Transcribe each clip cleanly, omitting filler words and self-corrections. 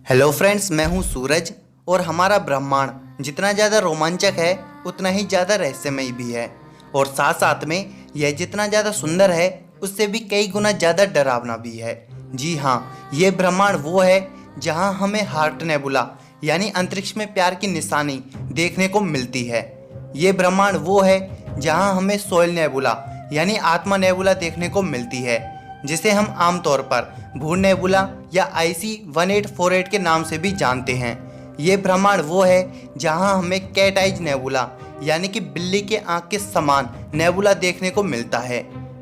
Hello friends, मैं हूं सूरज और हमारा ब्रह्मांड जितना ज़्यादा रोमांचक है उतना ही ज़्यादा रहस्यमय भी है। और साथ साथ में यह जितना ज़्यादा सुंदर है उससे भी कई गुना ज़्यादा डरावना भी है। जी हाँ, ये ब्रह्मांड वो है जहां हमें हार्ट नेबुला यानी अंतरिक्ष में प्यार की निशानी देखने को मिलती है। ये ब्रह्मांड वो है जहां हमें सोयल नेबुला यानी आत्मा नेबुला देखने को मिलती है, जिसे हम आमतौर पर भूर नेबुला या IC1848 के नाम से भी जानते हैं। ये ब्रह्मांड वो है जहां हमें कैट आइज नेबुला यानी कि बिल्ली के आंख के समान नेबुला देखने को मिलता है।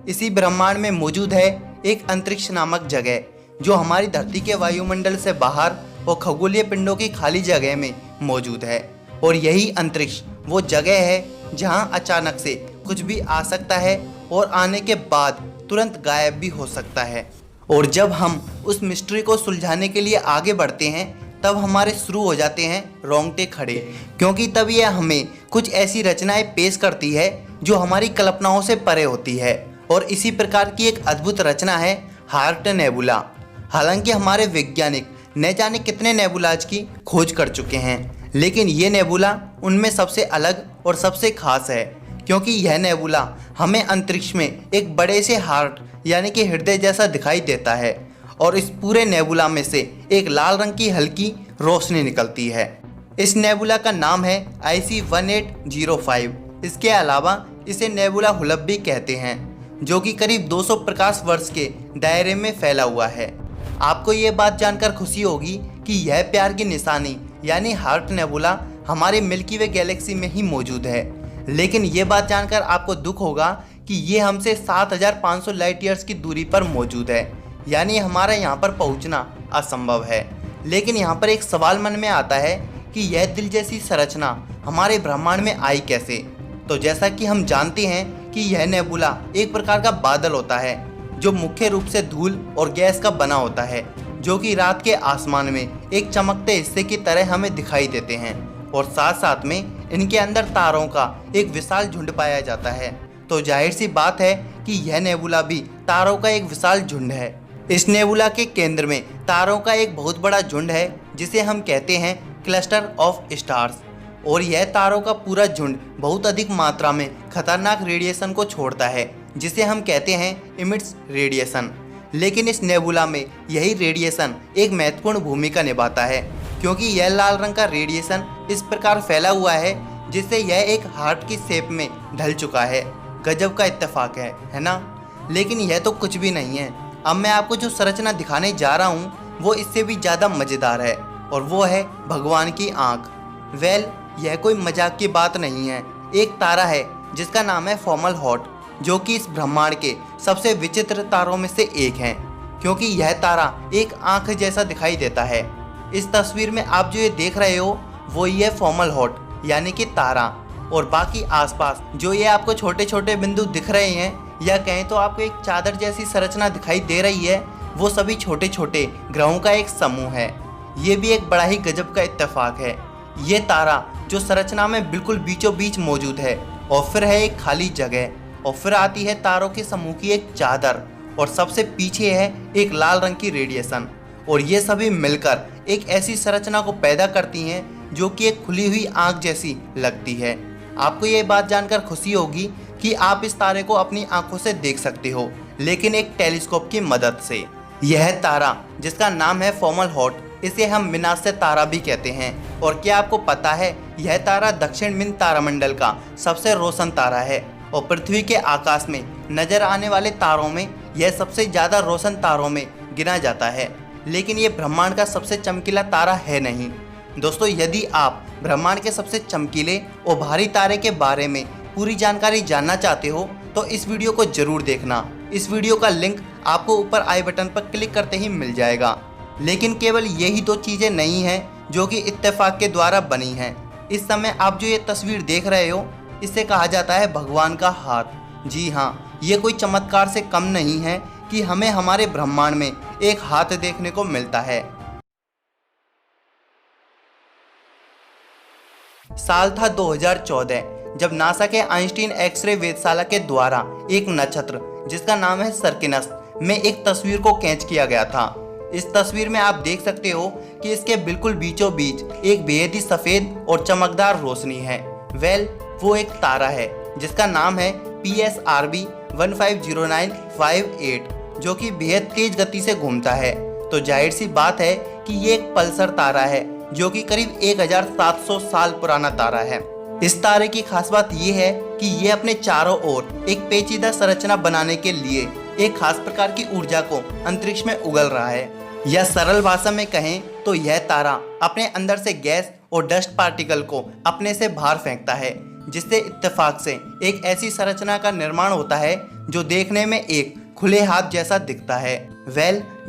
इसी ब्रह्मांड में मौजूद है एक अंतरिक्ष नामक जगह जो हमारी धरती के वायुमंडल से बाहर और खगोलीय पिंडों की खाली जगह में मौजूद है। और यही अंतरिक्ष वो जगह है जहां अचानक से कुछ भी आ सकता है और आने के बाद तुरंत गायब भी हो सकता है। और जब हम उस मिस्ट्री को सुलझाने के लिए आगे बढ़ते हैं तब हमारे शुरू हो जाते हैं रोंगटे खड़े, क्योंकि तब यह हमें कुछ ऐसी रचनाएं पेश करती है जो हमारी कल्पनाओं से परे होती है। और इसी प्रकार की एक अद्भुत रचना है हार्ट नेबुला। हालांकि हमारे वैज्ञानिक न जाने कितने नेबुलाज की खोज कर चुके हैं, लेकिन ये नेबुला उनमें सबसे अलग और सबसे खास है, क्योंकि यह नेबुला हमें अंतरिक्ष में एक बड़े से हार्ट यानी कि हृदय जैसा दिखाई देता है। और इस पूरे नेबुला में से एक लाल रंग की हल्की रोशनी निकलती है। इस नेबुला का नाम है IC1805। इसके अलावा इसे नेबुला हुलप भी कहते हैं, जो कि करीब 200 प्रकाश वर्ष के दायरे में फैला हुआ है। आपको ये बात जानकर खुशी होगी कि यह प्यार की निशानी यानी हार्ट नेबुला हमारे मिल्की वे गैलेक्सी में ही मौजूद है। लेकिन ये बात जानकर आपको दुख होगा कि ये हमसे 7500 लाइट ईयर्स की दूरी पर मौजूद है, यानी हमारा यहाँ पर पहुँचना असंभव है। लेकिन यहाँ पर एक सवाल मन में आता है कि यह दिल जैसी संरचना हमारे ब्रह्मांड में आई कैसे। तो जैसा कि हम जानते हैं कि यह नेबुला एक प्रकार का बादल होता है जो मुख्य रूप से धूल और गैस का बना होता है, जो कि रात के आसमान में एक चमकते हिस्से की तरह हमें दिखाई देते हैं। और साथ साथ में इनके अंदर तारों का एक विशाल झुंड पाया जाता है। तो जाहिर सी बात है कि यह नेबुला भी तारों का एक विशाल झुंड है। इस नेबुला के केंद्र में तारों का एक बहुत बड़ा झुंड है जिसे हम कहते हैं क्लस्टर ऑफ स्टार्स। और यह तारों का पूरा झुंड बहुत अधिक मात्रा में खतरनाक रेडिएशन को छोड़ता है, जिसे हम कहते हैं इमिट्स रेडिएशन। लेकिन इस नेबुला में यही रेडिएशन एक महत्वपूर्ण भूमिका निभाता है, क्योंकि यह लाल रंग का रेडिएशन इस प्रकार फैला हुआ है जिससे यह एक हार्ट की शेप में ढल चुका है। गजब का इत्तेफाक है ना। लेकिन यह तो कुछ भी नहीं है। अब मैं आपको जो संरचना दिखाने जा रहा हूँ वो इससे भी ज़्यादा मज़ेदार है, और वो है भगवान की आँख। यह कोई मजाक की बात नहीं है। एक तारा है जिसका नाम है फोमलहॉट, जो कि इस ब्रह्मांड के सबसे विचित्र तारों में से एक है, क्योंकि यह तारा एक आँख जैसा दिखाई देता है। इस तस्वीर में आप जो ये देख रहे हो वो ये फोमलहॉट यानी कि तारा, और बाकी आसपास जो ये आपको छोटे छोटे बिंदु दिख रहे हैं, या कहें तो आपको एक चादर जैसी संरचना दिखाई दे रही है, वो सभी छोटे छोटे ग्रहों का एक समूह है। ये भी एक बड़ा ही गजब का इत्तेफाक है। ये तारा जो संरचना में बिल्कुल बीचों बीच मौजूद है, और फिर है एक खाली जगह, और फिर आती है तारों के समूह की एक चादर, और सबसे पीछे है एक लाल रंग की रेडिएशन। और ये सभी मिलकर एक ऐसी संरचना को पैदा करती हैं जो कि एक खुली हुई आँख जैसी लगती है। आपको ये बात जानकर खुशी होगी कि आप इस तारे को अपनी आंखों से देख सकते हो, लेकिन एक टेलीस्कोप की मदद से। यह तारा जिसका नाम है फोमलहॉट, इसे हम विनाश्य तारा भी कहते हैं। और क्या आपको पता है यह तारा दक्षिण मिन तारामंडल का सबसे रोशन तारा है, और पृथ्वी के आकाश में नजर आने वाले तारों में यह सबसे ज़्यादा रोशन तारों में गिना जाता है। लेकिन ये ब्रह्मांड का सबसे चमकीला तारा है नहीं। दोस्तों, यदि आप ब्रह्मांड के सबसे चमकीले और भारी तारे के बारे में पूरी जानकारी जानना चाहते हो तो इस वीडियो को जरूर देखना। इस वीडियो का लिंक आपको ऊपर आई बटन पर क्लिक करते ही मिल जाएगा। लेकिन केवल यही दो चीज़ें नहीं हैं जो कि इत्तेफाक के द्वारा बनी हैं। इस समय आप जो ये तस्वीर देख रहे हो इसे कहा जाता है भगवान का हाथ। जी हाँ, ये कोई चमत्कार से कम नहीं है कि हमें हमारे ब्रह्मांड में एक हाथ देखने को मिलता है। साल था 2014, जब नासा के आइंस्टीन एक्सरे वेधशाला के द्वारा एक नक्षत्र जिसका नाम है सर्किनस में एक तस्वीर को कैच किया गया था। इस तस्वीर में आप देख सकते हो कि इसके बिल्कुल बीचों बीच एक बेहद ही सफेद और चमकदार रोशनी है। वो एक तारा है जिसका नाम है PSRB 150958, जो कि बेहद तेज गति से घूमता है। तो जाहिर सी बात है कि ये एक पल्सर तारा है जो कि करीब 1700 साल पुराना तारा है। इस तारे की खास बात ये है कि ये अपने चारों ओर एक पेचीदा संरचना बनाने के लिए एक खास प्रकार की ऊर्जा को अंतरिक्ष में उगल रहा है। या सरल भाषा में कहें तो यह तारा अपने अंदर से गैस और डस्ट पार्टिकल को अपने से बाहर फेंकता है, जिससे इत्तेफाक से एक ऐसी संरचना का निर्माण होता है जो देखने में एक खुले हाथ जैसा दिखता है।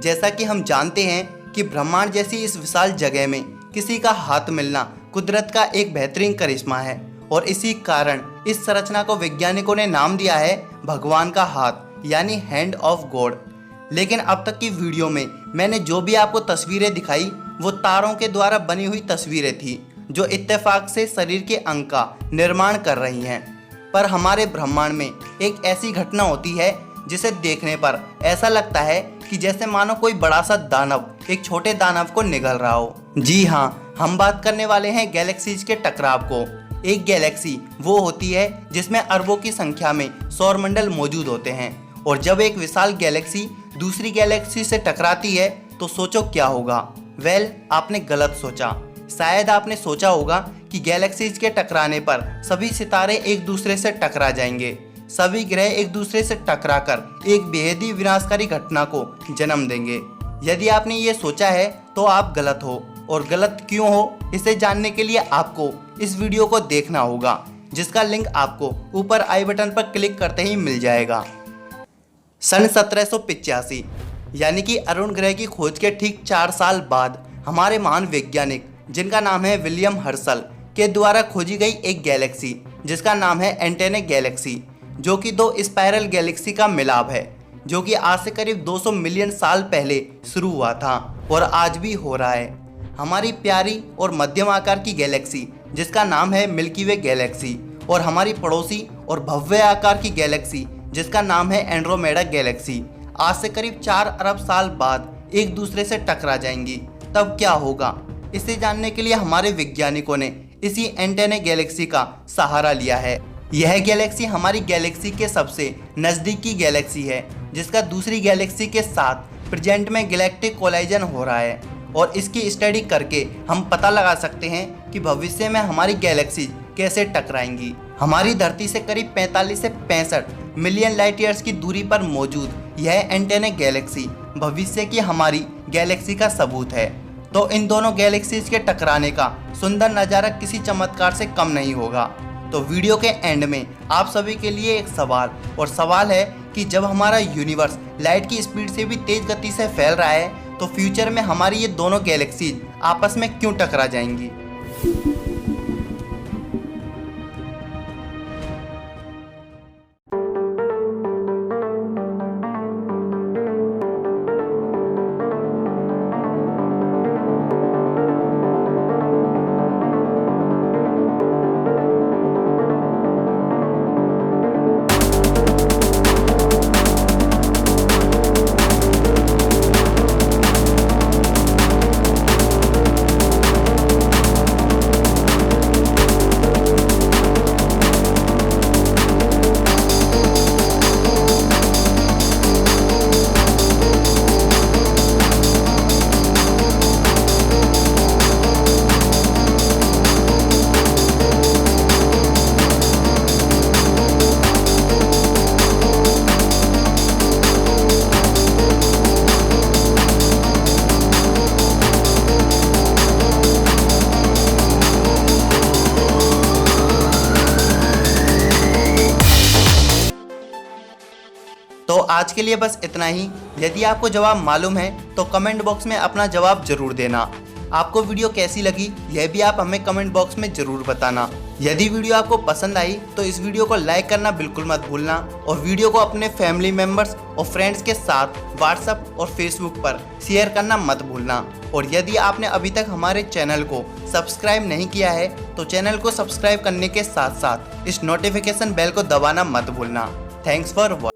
जैसा कि हम जानते हैं कि ब्रह्मांड जैसी इस विशाल जगह में किसी का हाथ मिलना कुदरत का एक बेहतरीन करिश्मा है, और इसी कारण इस संरचना को वैज्ञानिकों ने नाम दिया है भगवान का हाथ, यानी हैंड ऑफ गॉड। लेकिन अब तक की वीडियो में मैंने जो भी आपको तस्वीरें दिखाई वो तारों के द्वारा बनी हुई तस्वीरें थी जो इत्तेफाक से शरीर के अंग का निर्माण कर रही हैं। पर हमारे ब्रह्मांड में एक ऐसी घटना होती है जिसे देखने पर ऐसा लगता है कि जैसे मानो कोई बड़ा सा दानव एक छोटे दानव को निगल रहा हो। जी हाँ, हम बात करने वाले हैं गैलेक्सीज के टकराव को। एक गैलेक्सी वो होती है जिसमें अरबों की संख्या में सौरमंडल मौजूद होते हैं, और जब एक विशाल गैलेक्सी दूसरी गैलेक्सी से टकराती है तो सोचो क्या होगा। आपने गलत सोचा। शायद आपने सोचा होगा कि गैलेक्सीज के टकराने पर सभी सितारे एक दूसरे से टकरा जाएंगे, सभी ग्रह एक दूसरे से टकराकर एक बेहद ही विनाशकारी घटना को जन्म देंगे। यदि आपने ये सोचा है तो आप गलत हो, और गलत क्यों हो इसे जानने के लिए आपको इस वीडियो को देखना होगा, जिसका लिंक आपको ऊपर आई बटन पर क्लिक करते ही मिल जाएगा। सन 1785 यानी कि अरुण ग्रह की खोज के ठीक 4 साल बाद हमारे महान वैज्ञानिक जिनका नाम है विलियम हर्शल के द्वारा खोजी गई एक गैलेक्सी जिसका नाम है एंटेने गैलेक्सी, जो कि 2 स्पाइरल गैलेक्सी का मिलाप है, जो कि आज से करीब 200 मिलियन साल पहले शुरू हुआ था और आज भी हो रहा है। हमारी प्यारी और मध्यम आकार की गैलेक्सी जिसका नाम है मिल्की वे गैलेक्सी, और हमारी पड़ोसी और भव्य आकार की गैलेक्सी जिसका नाम है एंड्रोमेडा गैलेक्सी आज से करीब 4 अरब साल बाद एक दूसरे से टकरा जाएंगी। तब क्या होगा, इसे जानने के लिए हमारे वैज्ञानिकों ने इसी एंटेने गैलेक्सी का सहारा लिया है। यह गैलेक्सी हमारी गैलेक्सी के सबसे नज़दीकी गैलेक्सी है, जिसका दूसरी गैलेक्सी के साथ प्रेजेंट में गैलेक्टिक कोलाइजन हो रहा है, और इसकी स्टडी करके हम पता लगा सकते हैं कि भविष्य में हमारी गैलेक्सी कैसे टकराएंगी। हमारी धरती से करीब 45 से 65 मिलियन लाइट ईयर्स की दूरी पर मौजूद यह एंटेने गैलेक्सी भविष्य की हमारी गैलेक्सी का सबूत है। तो इन दोनों गैलेक्सीज के टकराने का सुंदर नज़ारा किसी चमत्कार से कम नहीं होगा। तो वीडियो के एंड में आप सभी के लिए एक सवाल है कि जब हमारा यूनिवर्स लाइट की स्पीड से भी तेज गति से फैल रहा है तो फ्यूचर में हमारी ये दोनों गैलेक्सीज आपस में क्यों टकरा जाएंगी। तो आज के लिए बस इतना ही। यदि आपको जवाब मालूम है तो कमेंट बॉक्स में अपना जवाब जरूर देना। आपको वीडियो कैसी लगी यह भी आप हमें कमेंट बॉक्स में जरूर बताना। यदि वीडियो आपको पसंद आई तो इस वीडियो को लाइक करना बिल्कुल मत भूलना, और वीडियो को अपने फैमिली मेम्बर्स और फ्रेंड्स के साथ व्हाट्सएप और फेसबुक पर शेयर करना मत भूलना। और यदि आपने अभी तक हमारे चैनल को सब्सक्राइब नहीं किया है तो चैनल को सब्सक्राइब करने के साथ साथ इस नोटिफिकेशन बेल को दबाना मत भूलना। Thanks for watching.